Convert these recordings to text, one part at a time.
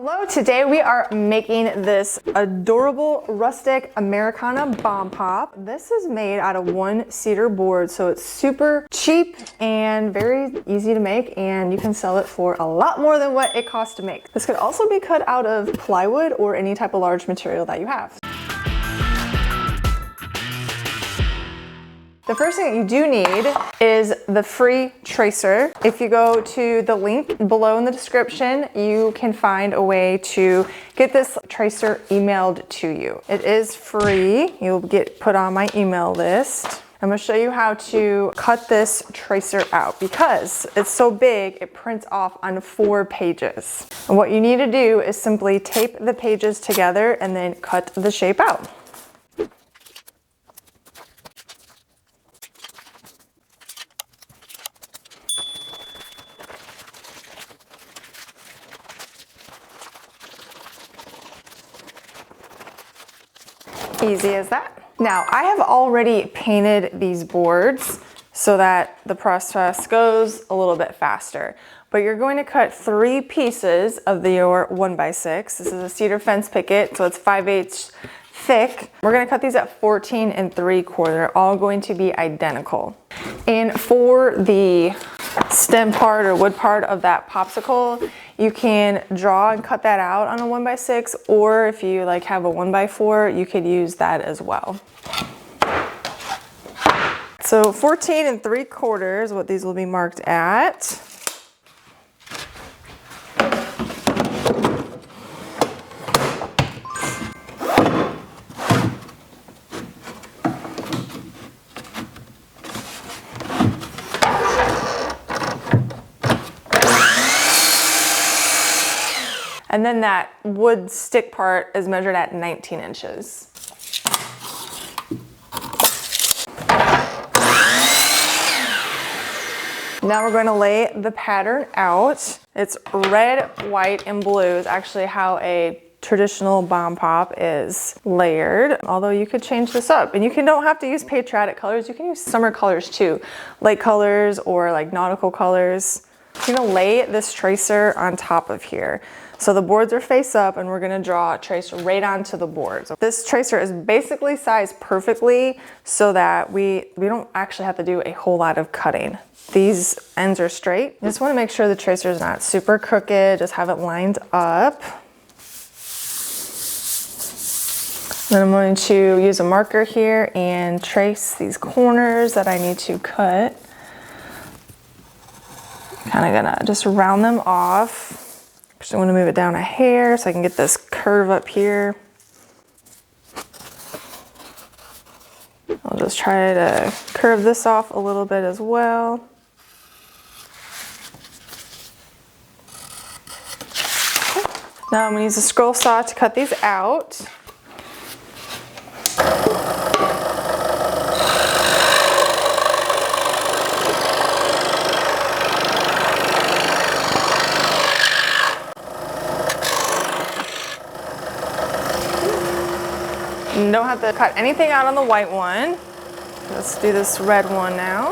Hello, today we are making this adorable rustic Americana bomb pop. This is made out of one cedar board, so it's super cheap and very easy to make, and you can sell it for a lot more than what it costs to make. This could also be cut out of plywood or any type of large material that you have. The first thing that you do need is the free tracer. If you go to the link below in the description, you can find a way to get this tracer emailed to you. It is free. You'll get put on my email list. I'm going to show you how to cut this tracer out because it's so big, it prints off on 4 pages. And what you need to do is simply tape the pages together and then cut the shape out. Easy as that. Now, I have already painted these boards so that the process goes a little bit faster. But you're going to cut 3 pieces of your 1x6. This is a cedar fence picket, so it's 5/8 thick. We're going to cut these at 14 3/4. They're all going to be identical. And for the stem part or wood part of that popsicle, you can draw and cut that out on a 1x6, or if you like have a 1x4, you could use that as well. So 14 3/4 is what these will be marked at. And then that wood stick part is measured at 19 inches. Now we're going to lay the pattern out. It's red, white, and blue is actually how a traditional bomb pop is layered, although you could change this up. And you don't have to use patriotic colors, you can use summer colors too, light colors or like nautical colors. You're gonna lay this tracer on top of here. So the boards are face up and we're gonna draw a tracer right onto the boards. This tracer is basically sized perfectly so that we don't actually have to do a whole lot of cutting. These ends are straight. You just wanna make sure the tracer is not super crooked, just have it lined up. Then I'm going to use a marker here and trace these corners that I need to cut. Kind of gonna just round them off. Just want to move it down a hair so I can get this curve up here. I'll just try to curve this off a little bit as well. Now I'm going to use a scroll saw to cut these out. You don't have to cut anything out on the white one. Let's do this red one now.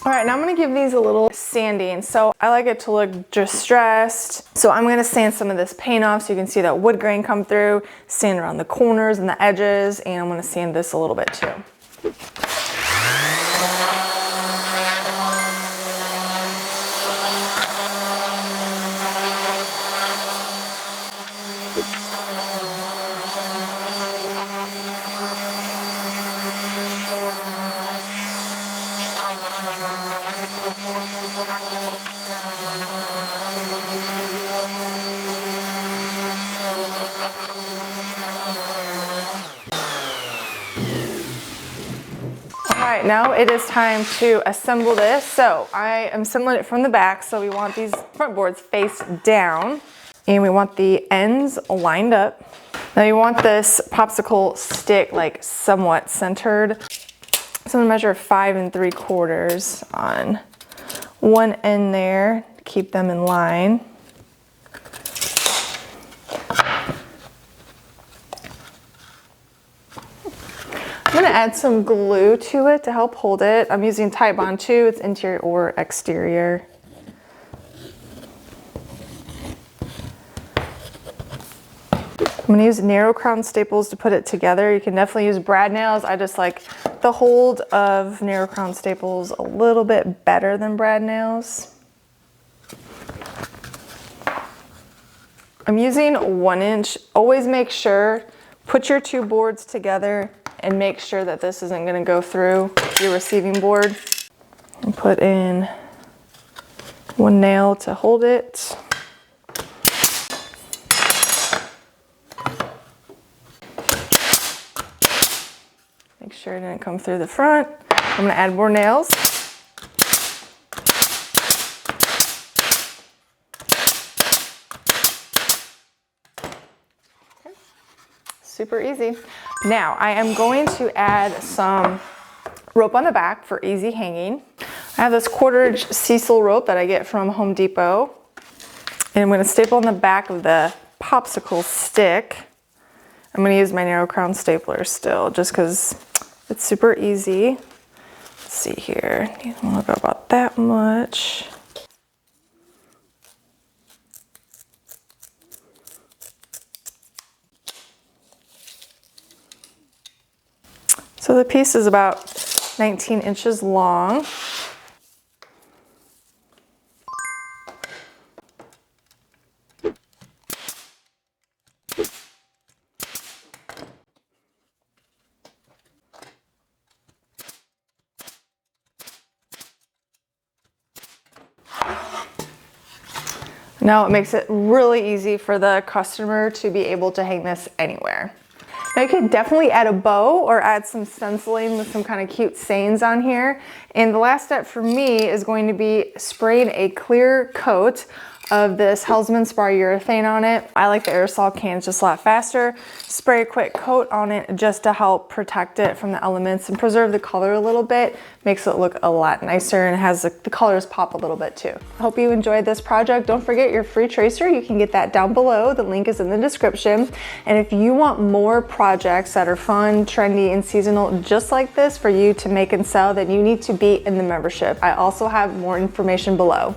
All right, now I'm gonna give these a little sanding. So I like it to look distressed. So I'm gonna sand some of this paint off so you can see that wood grain come through, sand around the corners and the edges, and I'm gonna sand this a little bit too. right, now it is time to assemble this. So I am assembling it from the back. So we want these front boards face down and we want the ends lined up. Now you want this popsicle stick like somewhat centered. So I'm gonna measure 5 3/4 on one end there, keep them in line. I'm gonna add some glue to it to help hold it. I'm using Titebond 2, it's interior or exterior. I'm gonna use narrow crown staples to put it together. You can definitely use brad nails. I just like the hold of narrow crown staples a little bit better than brad nails. I'm using 1 inch. Always make sure, put your 2 boards together and make sure that this isn't gonna go through your receiving board. And put in 1 nail to hold it. Make sure it didn't come through the front. I'm gonna add more nails. Okay. Super easy. Now I am going to add some rope on the back for easy hanging. I have this 1/4 inch Cecil rope that I get from Home Depot. And I'm gonna staple on the back of the popsicle stick. I'm gonna use my narrow crown stapler still, just because it's super easy. Let's see here, I don't know about that much. So the piece is about 19 inches long. Now it makes it really easy for the customer to be able to hang this anywhere. Now you could definitely add a bow or add some stenciling with some kind of cute sayings on here. And the last step for me is going to be spraying a clear coat of this Hellsman spray urethane on it. I like the aerosol cans just a lot faster. Spray a quick coat on it just to help protect it from the elements and preserve the color a little bit. Makes it look a lot nicer and has the colors pop a little bit too. I hope you enjoyed this project. Don't forget your free tracer. You can get that down below. The link is in the description. And if you want more projects that are fun, trendy, and seasonal just like this for you to make and sell, then you need to be in the membership. I also have more information below.